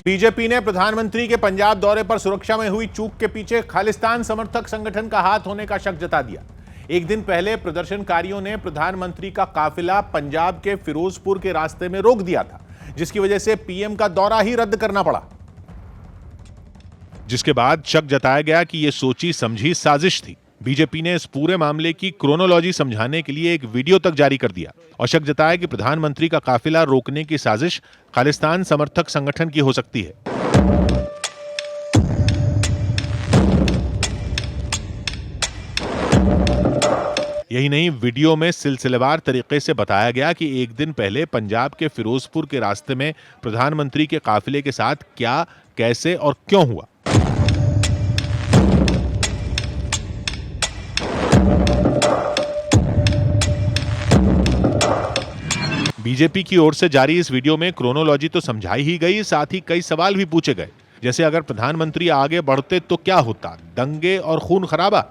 BJP ने प्रधानमंत्री के पंजाब दौरे पर सुरक्षा में हुई चूक के पीछे खालिस्तान समर्थक संगठन का हाथ होने का शक जता दिया। एक दिन पहले प्रदर्शनकारियों ने प्रधानमंत्री का काफिला पंजाब के फिरोजपुर के रास्ते में रोक दिया था, जिसकी वजह से पीएम का दौरा ही रद्द करना पड़ा। जिसके बाद शक जताया गया कि यह सोची समझी साजिश थी। बीजेपी ने इस पूरे मामले की क्रोनोलॉजी समझाने के लिए एक वीडियो तक जारी कर दिया और शक जताया कि प्रधानमंत्री का काफिला रोकने की साजिश खालिस्तान समर्थक संगठन की हो सकती है। यही नहीं, वीडियो में सिलसिलेवार तरीके से बताया गया कि एक दिन पहले पंजाब के फिरोजपुर के रास्ते में प्रधानमंत्री के काफिले के साथ क्या, कैसे और क्यों हुआ। बीजेपी की ओर से जारी इस वीडियो में क्रोनोलॉजी तो समझाई ही गई, साथ ही कई सवाल भी पूछे गए, जैसे अगर प्रधानमंत्री आगे बढ़ते तो क्या होता, दंगे और खून खराबा।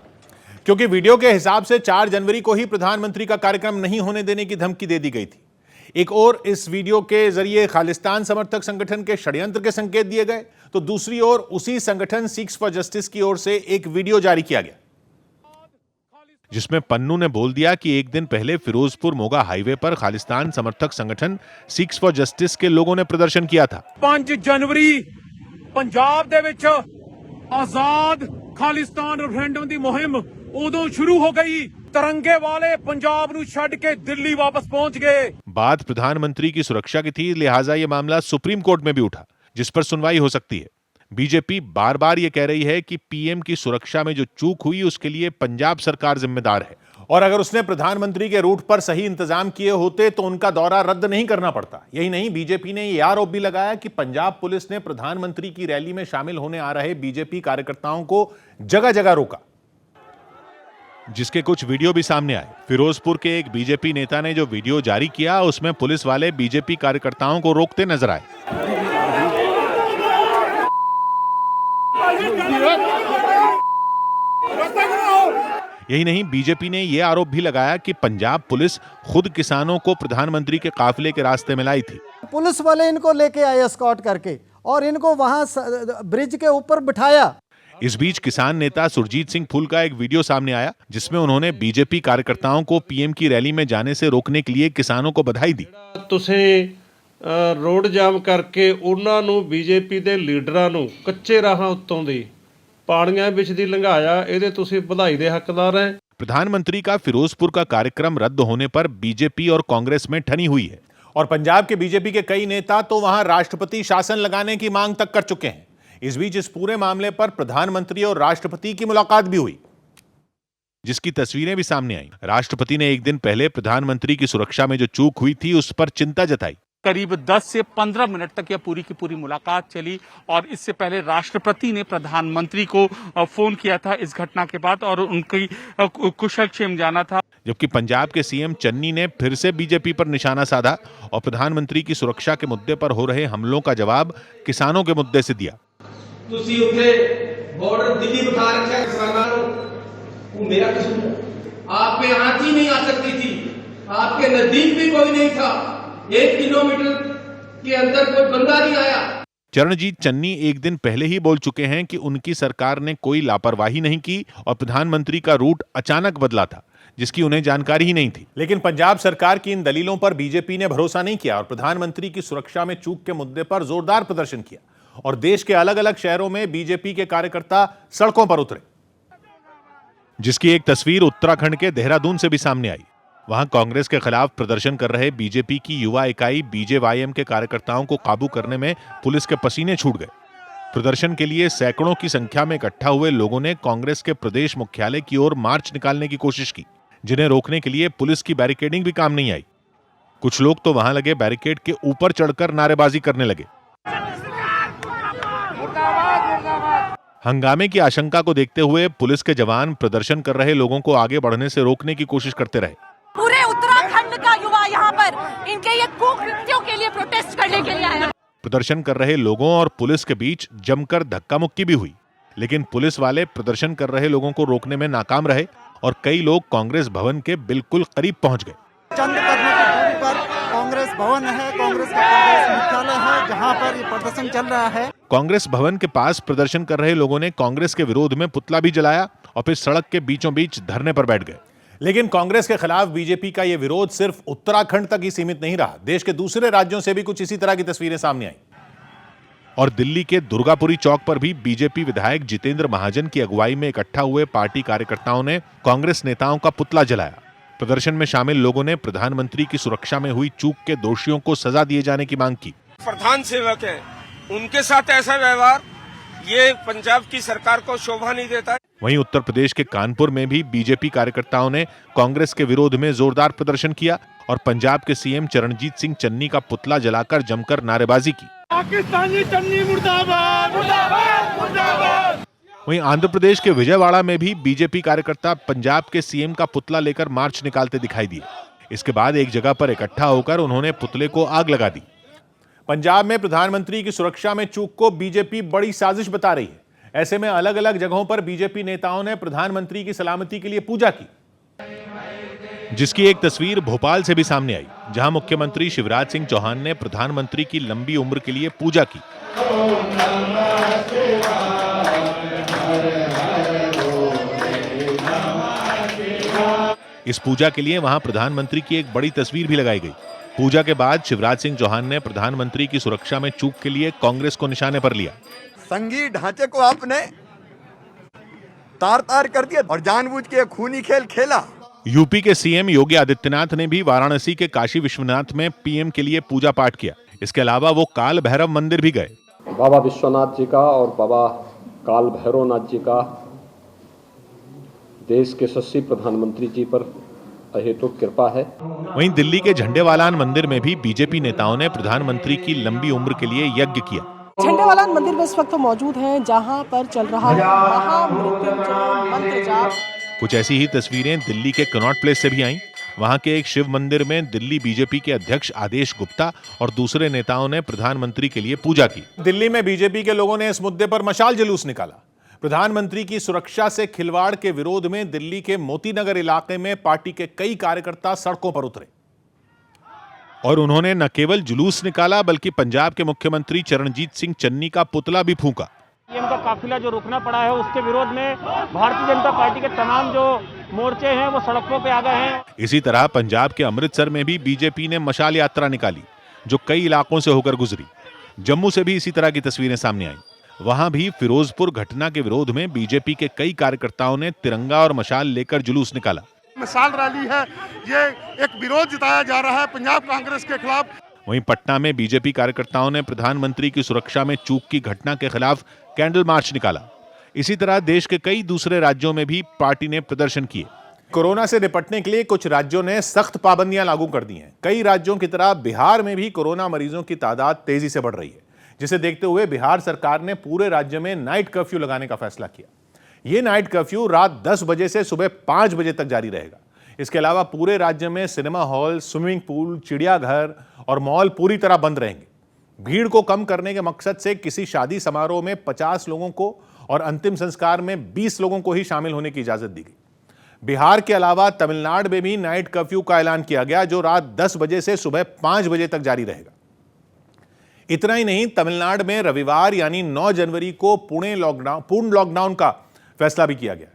क्योंकि वीडियो के हिसाब से 4 जनवरी को ही प्रधानमंत्री का कार्यक्रम नहीं होने देने की धमकी दे दी गई थी। एक और इस वीडियो के जरिए खालिस्तान समर्थक संगठन के षड्यंत्र के संकेत दिए गए, तो दूसरी ओर उसी संगठन सिक्स फॉर जस्टिस की ओर से एक वीडियो जारी किया गया, जिसमें पन्नू ने बोल दिया कि एक दिन पहले फिरोजपुर मोगा हाईवे पर खालिस्तान समर्थक संगठन सिक्स फॉर जस्टिस के लोगों ने प्रदर्शन किया था। 5 जनवरी पंजाब दे विच आजाद खालिस्तान रेफरेंडम दी मुहिम उदों शुरू हो गई। तिरंगे वाले पंजाब नूं छड्ड के दिल्ली वापस पहुंच गए। बात प्रधानमंत्री की सुरक्षा की थी, लिहाजा यह मामला सुप्रीम कोर्ट में भी उठा, जिस पर सुनवाई हो सकती है। बीजेपी बार बार यह कह रही है कि पीएम की सुरक्षा में जो चूक हुई उसके लिए पंजाब सरकार जिम्मेदार है, और अगर उसने प्रधानमंत्री के रूट पर सही इंतजाम किए होते तो उनका दौरा रद्द नहीं करना पड़ता। यही नहीं, बीजेपी ने यह आरोप भी लगाया कि पंजाब पुलिस ने प्रधानमंत्री की रैली में शामिल होने आ रहे बीजेपी कार्यकर्ताओं को जगह जगह रोका, जिसके कुछ वीडियो भी सामने आए। फिरोजपुर के एक बीजेपी नेता ने जो वीडियो जारी किया उसमें पुलिस वाले बीजेपी कार्यकर्ताओं को रोकते नजर आए। यही नहीं, बीजेपी ने यह आरोप भी लगाया कि पंजाब पुलिस खुद किसानों को प्रधानमंत्री के काफिले के रास्ते में लाई थी। पुलिस वाले इनको लेके आए एस्कॉर्ट करके और इनको वहां ब्रिज के ऊपर बिठाया। इस बीच किसान नेता सुरजीत सिंह फूल का एक वीडियो सामने आया, जिसमें उन्होंने बीजेपी कार्यकर्ताओं को पीएम की रैली में जाने से रोकने के लिए किसानों को बधाई दी। ਤੁਸੀਂ ਰੋਡ ਜਾਮ ਕਰਕੇ ਉਹਨਾਂ ਨੂੰ ਬੀਜੇਪੀ ਦੇ ਲੀਡਰਾਂ ਨੂੰ ਕੱਚੇ ਰਾਹਾਂ ਉੱਤੋਂ ਦੀ ਪਾਣੀਆਂ ਵਿੱਚ ਦੀ ਲੰਘਾਇਆ, ਇਹਦੇ ਤੁਸੀਂ ਵਧਾਈ ਦੇ ਹੱਕਦਾਰ हैं। प्रधानमंत्री का फिरोजपुर का कार्यक्रम रद्द होने पर बीजेपी और कांग्रेस में ठनी हुई है, और पंजाब के बीजेपी के कई नेता तो वहां राष्ट्रपति शासन लगाने की मांग तक कर चुके हैं। इस बीच इस पूरे मामले पर प्रधानमंत्री और राष्ट्रपति की मुलाकात भी हुई, जिसकी तस्वीरें भी सामने आई। राष्ट्रपति ने एक दिन पहले प्रधानमंत्री की सुरक्षा में जो चूक हुई थी उस पर चिंता जताई। करीब 10 से 15 मिनट तक यह पूरी की पूरी मुलाकात चली, और इससे पहले राष्ट्रपति ने प्रधानमंत्री को फोन किया था इस घटना के बाद और उनकी कुशलक्षेम जाना था। जबकि पंजाब के सीएम चन्नी ने फिर से बीजेपी पर निशाना साधा और प्रधानमंत्री की सुरक्षा के मुद्दे पर हो रहे हमलों का जवाब किसानों के मुद्दे से दिया। ਤੁਸੀਂ ਉੱਥੇ ਬਾਰਡਰ ਦਿੱਲੀ ਬਿਠਾ ਰੱਖਿਆ ਕਿਸਾਨਾਂ ਨੂੰ, वो मेरा कसूर है। आप पे आंच ही नहीं आ सकती थी, आपके नजदीक भी कोई नहीं था, 1 किलोमीटर के अंदर कोई बंदा नहीं आया। चरणजीत चन्नी एक दिन पहले ही बोल चुके हैं कि उनकी सरकार ने कोई लापरवाही नहीं की और प्रधानमंत्री का रूट अचानक बदला था, जिसकी उन्हें जानकारी ही नहीं थी। लेकिन पंजाब सरकार की इन दलीलों पर बीजेपी ने भरोसा नहीं किया और प्रधानमंत्री की सुरक्षा में चूक के मुद्दे पर जोरदार प्रदर्शन किया, और देश के अलग अलग शहरों में बीजेपी के कार्यकर्ता सड़कों पर उतरे, जिसकी एक तस्वीर उत्तराखंड के देहरादून से भी सामने आई। वहां कांग्रेस के खिलाफ प्रदर्शन कर रहे बीजेपी की युवा इकाई बीजेवाईएम के कार्यकर्ताओं को काबू करने में पुलिस के पसीने छूट गए। प्रदर्शन के लिए सैकड़ों की संख्या में इकट्ठा हुए लोगों ने कांग्रेस के प्रदेश मुख्यालय की ओर मार्च निकालने की कोशिश की, जिन्हें रोकने के लिए पुलिस की बैरिकेडिंग भी काम नहीं आई। कुछ लोग तो वहां लगे बैरिकेड के ऊपर चढ़कर नारेबाजी करने लगे। हंगामे की आशंका को देखते हुए पुलिस के जवान प्रदर्शन कर रहे लोगों को आगे बढ़ने से रोकने की कोशिश करते रहे। पूरे उत्तराखंड का युवा यहाँ पर इनके ये कुकृत्यों के लिए प्रोटेस्ट करने के लिए आया। प्रदर्शन कर रहे लोगों और पुलिस के बीच जमकर धक्का मुक्की भी हुई, लेकिन पुलिस वाले प्रदर्शन कर रहे लोगों को रोकने में नाकाम रहे और कई लोग कांग्रेस भवन के बिल्कुल करीब पहुंच गए। चंद कदमों की दूरी पर कांग्रेस भवन है, कांग्रेस का प्रदेश मुख्यालय है, जहां पर ये प्रदर्शन चल रहा है। कांग्रेस भवन के पास प्रदर्शन कर रहे लोगों ने कांग्रेस के विरोध में पुतला भी जलाया और फिर सड़क के बीचों बीच धरने पर बैठ गए। लेकिन कांग्रेस के खिलाफ बीजेपी का यह विरोध सिर्फ उत्तराखंड तक ही सीमित नहीं रहा। देश के दूसरे राज्यों से भी कुछ इसी तरह की तस्वीरें सामने आई और दिल्ली के दुर्गापुरी चौक पर भी बीजेपी विधायक जितेंद्र महाजन की अगुवाई में इकट्ठा हुए पार्टी कार्यकर्ताओं ने कांग्रेस नेताओं का पुतला जलाया। प्रदर्शन में शामिल लोगों ने प्रधानमंत्री की सुरक्षा में हुई चूक के दोषियों को सजा दिए जाने की मांग की। प्रधान सेवक है, उनके साथ ऐसा व्यवहार ये पंजाब की सरकार को शोभा नहीं देता है। वहीं उत्तर प्रदेश के कानपुर में भी बीजेपी कार्यकर्ताओं ने कांग्रेस के विरोध में जोरदार प्रदर्शन किया और पंजाब के सीएम चरणजीत सिंह चन्नी का पुतला जलाकर जमकर नारेबाजी की। पाकिस्तानी चन्नी मुर्दाबाद, मुर्दाबाद, मुर्दाबाद। वहीं आंध्र प्रदेश के विजयवाड़ा में भी बीजेपी कार्यकर्ता पंजाब के सीएम का पुतला लेकर मार्च निकालते दिखाई दिए। इसके बाद एक जगह पर इकट्ठा होकर उन्होंने पुतले को आग लगा दी। पंजाब में प्रधानमंत्री की सुरक्षा में चूक को बीजेपी बड़ी साजिश बता रही है। ऐसे में अलग अलग जगहों पर बीजेपी नेताओं ने प्रधानमंत्री की सलामती के लिए पूजा की, जिसकी एक तस्वीर भोपाल से भी सामने आई, जहां मुख्यमंत्री शिवराज सिंह चौहान ने प्रधानमंत्री की लंबी उम्र के लिए पूजा की। इस पूजा के लिए वहां प्रधानमंत्री की एक बड़ी तस्वीर भी लगाई गई। पूजा के बाद शिवराज सिंह चौहान ने प्रधानमंत्री की सुरक्षा में चूक के लिए कांग्रेस को निशाने पर लिया। संघीय ढांचे को आपने तार तार कर दिया और जानबूझ के खूनी खेल खेला। यूपी के सीएम योगी आदित्यनाथ ने भी वाराणसी के काशी विश्वनाथ में पीएम के लिए पूजा पाठ किया। इसके अलावा वो काल भैरव मंदिर भी गए। बाबा विश्वनाथ जी का और बाबा काल भैरवनाथ जी का देश के यशस्वी प्रधानमंत्री जी पर अहेतुक कृपा है। वहीं दिल्ली के झंडेवालान मंदिर में भी बीजेपी नेताओं ने प्रधानमंत्री की लंबी उम्र के लिए यज्ञ किया। झंडेवालान मंदिर में इस वक्त मौजूद हैं, जहां पर चल रहा महामृत्युंजय मंत्र जाप। कुछ ऐसी ही तस्वीरें दिल्ली के कनॉट प्लेस से भी आईं। वहां के एक शिव मंदिर में दिल्ली बीजेपी के अध्यक्ष आदेश गुप्ता और दूसरे नेताओं ने प्रधानमंत्री के लिए पूजा की। दिल्ली में बीजेपी के लोगों ने इस मुद्दे पर मशाल जुलूस निकाला। प्रधानमंत्री की सुरक्षा से खिलवाड़ के विरोध में दिल्ली के मोतीनगर इलाके में पार्टी के कई कार्यकर्ता सड़कों पर उतरे और उन्होंने न केवल जुलूस निकाला बल्कि पंजाब के मुख्यमंत्री चरणजीत सिंह चन्नी का पुतला भी फूंका। पीएम का काफिला जो रोकना पड़ा है उसके विरोध में भारतीय जनता पार्टी के तमाम जो मोर्चे हैं वो सड़कों पे आ गए हैं। इसी तरह पंजाब के अमृतसर में भी बीजेपी ने मशाल यात्रा निकाली जो कई इलाकों से होकर गुजरी। जम्मू से भी इसी तरह की तस्वीरें सामने आईं। वहां भी फिरोजपुर घटना के विरोध में बीजेपी के कई कार्यकर्ताओं ने तिरंगा और मशाल लेकर जुलूस निकाला। मिसाल रैली है, ये एक विरोध जताया जा रहा है पंजाब कांग्रेस के खिलाफ। वहीं पटना में बीजेपी कार्यकर्ताओं ने प्रधानमंत्री की सुरक्षा में चूक की घटना के खिलाफ कैंडल मार्च निकाला। इसी तरह देश के कई दूसरे राज्यों में भी पार्टी ने प्रदर्शन किए। कोरोना से निपटने के लिए कुछ राज्यों ने सख्त पाबंदियां लागू कर दी हैं। कई राज्यों की तरह बिहार में भी कोरोना मरीजों की तादाद तेजी से बढ़ रही है, जिसे देखते हुए बिहार सरकार ने पूरे राज्य में नाइट कर्फ्यू लगाने का फैसला किया। यह नाइट कर्फ्यू रात 10 बजे से सुबह 5 बजे तक जारी रहेगा। इसके अलावा पूरे राज्य में सिनेमा हॉल, स्विमिंग पूल, चिड़ियाघर और मॉल पूरी तरह बंद रहेंगे। भीड़ को कम करने के मकसद से किसी शादी समारोह में 50 लोगों को और अंतिम संस्कार में 20 लोगों को ही शामिल होने की इजाजत दी गई। बिहार के अलावा तमिलनाडु में भी नाइट कर्फ्यू का ऐलान किया गया जो रात 10 बजे से सुबह 5 बजे तक जारी रहेगा। इतना ही नहीं, तमिलनाडु में रविवार यानी 9 जनवरी को पूर्ण लॉकडाउन का फैसला भी किया गया।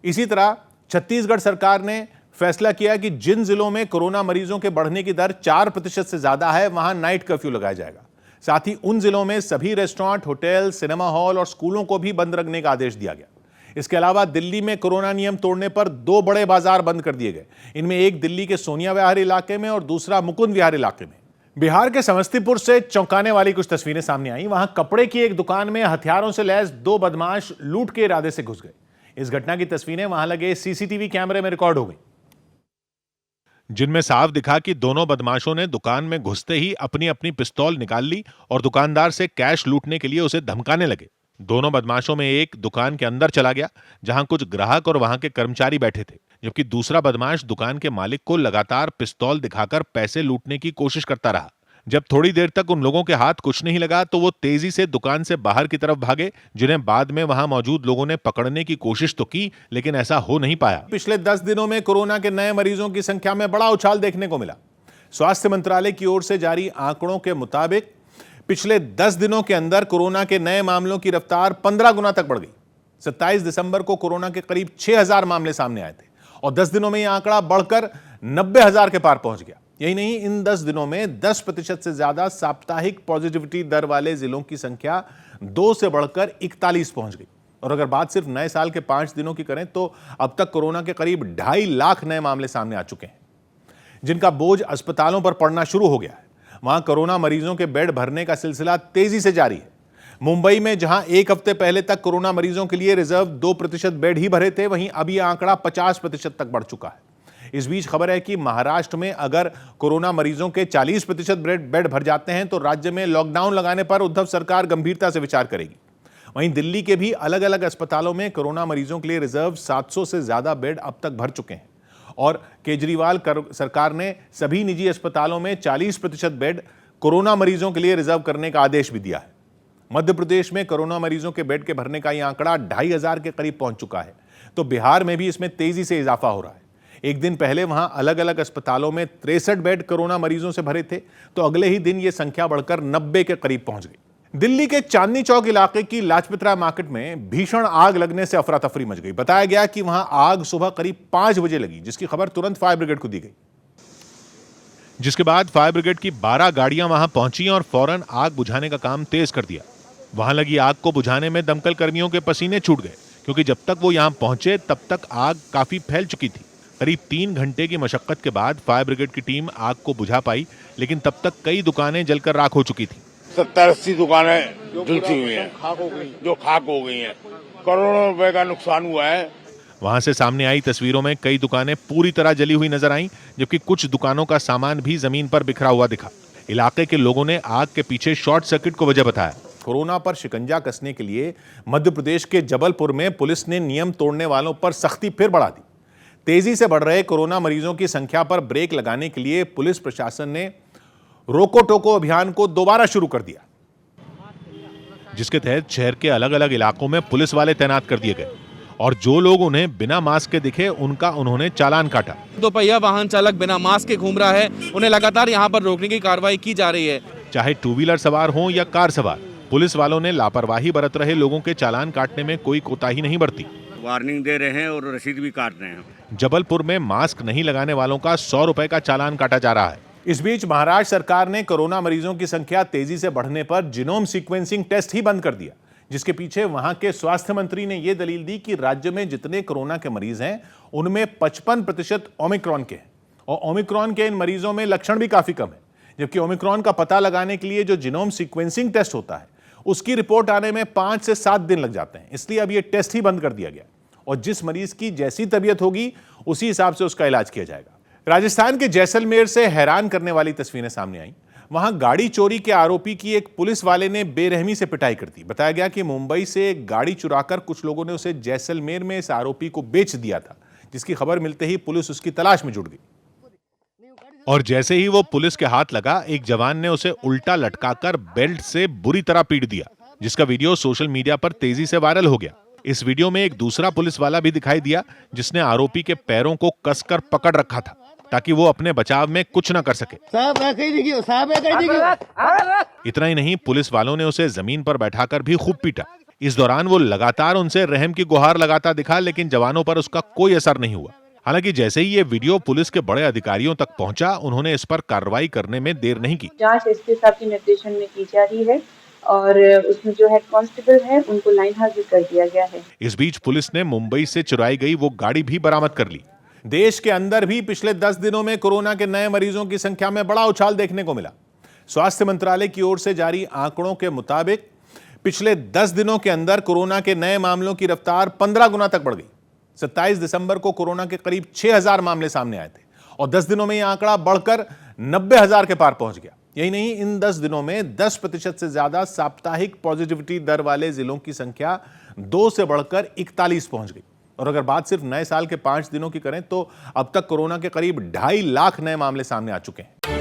इसी तरह छत्तीसगढ़ सरकार ने फैसला किया कि जिन जिलों में कोरोना मरीजों के बढ़ने की दर 4% से ज्यादा है वहां नाइट कर्फ्यू लगाया जाएगा। साथ ही उन जिलों में सभी रेस्टोरेंट, होटल, सिनेमा हॉल और स्कूलों को भी बंद रखने का आदेश दिया गया। इसके अलावा दिल्ली में कोरोना नियम तोड़ने पर 2 बड़े बाजार बंद कर दिए गए। इनमें एक दिल्ली के सोनिया विहार इलाके में और दूसरा मुकुंद विहार इलाके में। बिहार के समस्तीपुर से चौंकाने वाली कुछ तस्वीरें सामने आई। वहां कपड़े की एक दुकान में हथियारों से लैस 2 बदमाश लूट के इरादे से घुस गए। इस घटना की तस्वीरें वहां लगे सीसीटीवी कैमरे में रिकॉर्ड हो गई, जिनमें साफ दिखा कि दोनों बदमाशों ने दुकान में घुसते ही अपनी अपनी पिस्तौल निकाल ली और दुकानदार से कैश लूटने के लिए उसे धमकाने लगे। दोनों बदमाशों में एक दुकान के अंदर चला गया जहां कुछ ग्राहक और वहां के कर्मचारी बैठे थे, जबकि दूसरा बदमाश दुकान के मालिक को लगातार पिस्तौल दिखाकर पैसे लूटने की कोशिश करता रहा। जब थोड़ी देर तक उन लोगों के हाथ कुछ नहीं लगा तो वो तेजी से दुकान से बाहर की तरफ भागे, जिन्हें बाद में वहां मौजूद लोगों ने पकड़ने की कोशिश तो की लेकिन ऐसा हो नहीं पाया। पिछले 10 दिनों में कोरोना के नए मरीजों की संख्या में बड़ा उछाल देखने को मिला। स्वास्थ्य मंत्रालय की ओर से जारी आंकड़ों के मुताबिक पिछले 10 दिनों के अंदर कोरोना के नए मामलों की रफ्तार 15 गुना तक बढ़ गई। 27 दिसंबर को कोरोना के करीब 6000 मामले सामने आए थे और 10 दिनों में यह आंकड़ा बढ़कर 90,000 के पार पहुंच गया। यही नहीं, इन 10 दिनों में 10% से ज्यादा साप्ताहिक पॉजिटिविटी दर वाले जिलों की संख्या 2 से बढ़कर 41 पहुंच गई। और अगर बात सिर्फ नए साल के 5 दिनों की करें तो अब तक कोरोना के करीब 2.5 लाख नए मामले सामने आ चुके हैं, जिनका बोझ अस्पतालों पर पड़ना शुरू हो गया है। वहां कोरोना मरीजों के बेड भरने का सिलसिला तेजी से जारी है। मुंबई में जहां एक हफ्ते पहले तक कोरोना मरीजों के लिए रिजर्व 2% बेड ही भरे थे, वहीं अब यह आंकड़ा 50% तक बढ़ चुका है। इस बीच खबर है कि महाराष्ट्र में अगर कोरोना मरीजों के 40% बेड भर जाते हैं तो राज्य में लॉकडाउन लगाने पर उद्धव सरकार गंभीरता से विचार करेगी। वहीं दिल्ली के भी अलग अलग अस्पतालों में कोरोना मरीजों के लिए रिजर्व 700 से ज्यादा बेड अब तक भर चुके हैं और केजरीवाल सरकार ने सभी निजी अस्पतालों में 40% बेड कोरोना मरीजों के लिए रिजर्व करने का आदेश भी दिया है। मध्य प्रदेश में कोरोना मरीजों के बेड के भरने का यह आंकड़ा 2500 के करीब पहुंच चुका है, तो बिहार में भी इसमें तेजी से इजाफा हो रहा है। एक दिन पहले वहां अलग अलग अस्पतालों में 63 बेड कोरोना मरीजों से भरे थे, तो अगले ही दिन यह संख्या बढ़कर 90 के करीब पहुंच गई। दिल्ली के चांदनी चौक इलाके की लाजपत राय मार्केट में भीषण आग लगने से अफरा तफरी मच गई। बताया गया कि वहां आग सुबह करीब 5 बजे लगी, जिसकी खबर तुरंत फायर ब्रिगेड को दी गई, जिसके बाद फायर ब्रिगेड की 12 गाड़ियां वहां पहुंची और फौरन आग बुझाने का काम तेज कर दिया। वहां लगी आग को बुझाने में दमकल कर्मियों के पसीने छूट गए, क्योंकि जब तक वो यहां पहुंचे तब तक आग काफी फैल चुकी थी। करीब 3 घंटे की मशक्कत के बाद फायर ब्रिगेड की टीम आग को बुझा पाई, लेकिन तब तक कई दुकानें जलकर राख हो चुकी थी। 70-80 दुकानें झुलसी हुई हैं, जो खाक हो गई हैं। करोड़ों रुपए का नुकसान हुआ है। वहां से सामने आई तस्वीरों में कई दुकानें पूरी तरह जली हुई नजर आईं, जबकि कुछ दुकानों का सामान भी जमीन पर बिखरा हुआ दिखा। इलाके के लोगों ने आग के पीछे शॉर्ट सर्किट को वजह बताया। कोरोना पर शिकंजा कसने के लिए मध्य प्रदेश के जबलपुर में पुलिस ने नियम तोड़ने वालों पर सख्ती फिर बढ़ा दी। तेजी से बढ़ रहे कोरोना मरीजों की संख्या पर ब्रेक लगाने के लिए पुलिस प्रशासन ने रोको टोको अभियान को दोबारा शुरू कर दिया, जिसके तहत शहर के अलग अलग इलाकों में पुलिस वाले तैनात कर दिए गए और जो लोग उन्हें बिना मास्क के दिखे उनका उन्होंने चालान काटा। दोपहिया वाहन चालक बिना मास्क के घूम रहा है, उन्हें लगातार यहां पर रोकने की कार्रवाई की जा रही है। चाहे टू व्हीलर सवार हो या कार सवार, पुलिस वालों ने लापरवाही बरत रहे लोगों के चालान काटने में कोई कोताही नहीं बरती। वार्निंग दे रहे हैं और रसीद भी काट रहे हैं। जबलपुर में मास्क नहीं लगाने वालों का 100 रुपए का चालान काटा जा रहा है। इस बीच महाराष्ट्र सरकार ने कोरोना मरीजों की संख्या तेजी से बढ़ने पर जीनोम सीक्वेंसिंग टेस्ट ही बंद कर दिया, जिसके पीछे वहां के स्वास्थ्य मंत्री ने यह दलील दी कि राज्य में जितने कोरोना के मरीज हैं उनमें 55% ओमिक्रॉन के हैं और ओमिक्रॉन के इन मरीजों में लक्षण भी काफी कम है, जबकि ओमिक्रॉन का पता लगाने के लिए जो जीनोम सीक्वेंसिंग टेस्ट होता है उसकी रिपोर्ट आने में 5 से 7 दिन लग जाते हैं। इसलिए अब यह टेस्ट ही बंद कर दिया गया और जिस मरीज की जैसी तबीयत होगी उसी हिसाब से उसका इलाज किया जाएगा। राजस्थान के जैसलमेर से हैरान करने वाली तस्वीरें सामने आई। वहां गाड़ी चोरी के आरोपी की एक पुलिस वाले ने बेरहमी से पिटाई कर दी। बताया गया कि मुंबई से एक गाड़ी चुराकर कुछ लोगों ने उसे जैसलमेर में इस आरोपी को बेच दिया था, जिसकी खबर मिलते ही पुलिस उसकी तलाश में जुट गई और जैसे ही वो पुलिस के हाथ लगा, एक जवान ने उसे उल्टा लटकाकर बेल्ट से बुरी तरह पीट दिया, जिसका वीडियो सोशल मीडिया पर तेजी से वायरल हो गया। इस वीडियो में एक दूसरा पुलिस वाला भी दिखाई दिया, जिसने आरोपी के पैरों को कसकर पकड़ रखा था ताकि वो अपने बचाव में कुछ न कर सके। इतना ही नहीं, पुलिस वालों ने उसे जमीन पर बैठाकर भी खूब पीटा। इस दौरान वो लगातार उनसे रहम की गुहार लगाता दिखा, लेकिन जवानों पर उसका कोई असर नहीं हुआ। हालांकि जैसे ही ये वीडियो पुलिस के बड़े अधिकारियों तक पहुंचा, उन्होंने इस पर कार्रवाई करने में देर नहीं की। जांच एसपी साहब के निर्देशन में की जा रही है और उसमें जो हेड कांस्टेबल है उनको लाइन हाजिर कर दिया गया है। इस बीच पुलिस ने मुंबई से चुराई गई वो गाड़ी भी बरामद कर ली। देश के अंदर भी पिछले 10 दिनों में कोरोना के नए मरीजों की संख्या में बड़ा उछाल देखने को मिला। स्वास्थ्य मंत्रालय की ओर से जारी आंकड़ों के मुताबिक पिछले 10 दिनों के अंदर कोरोना के नए मामलों की रफ्तार 15 गुना तक बढ़ गई। 27 दिसंबर को कोरोना के करीब 6000 मामले सामने आए थे और 10 दिनों में यह आंकड़ा बढ़कर 90,000 के पार पहुंच गया। यही नहीं, इन 10 दिनों में 10% से ज्यादा साप्ताहिक पॉजिटिविटी दर वाले जिलों की संख्या 2 से बढ़कर 41 पहुंच गई। और अगर बात सिर्फ नए साल के 5 दिनों की करें तो अब तक कोरोना के करीब 2.5 लाख नए मामले सामने आ चुके हैं।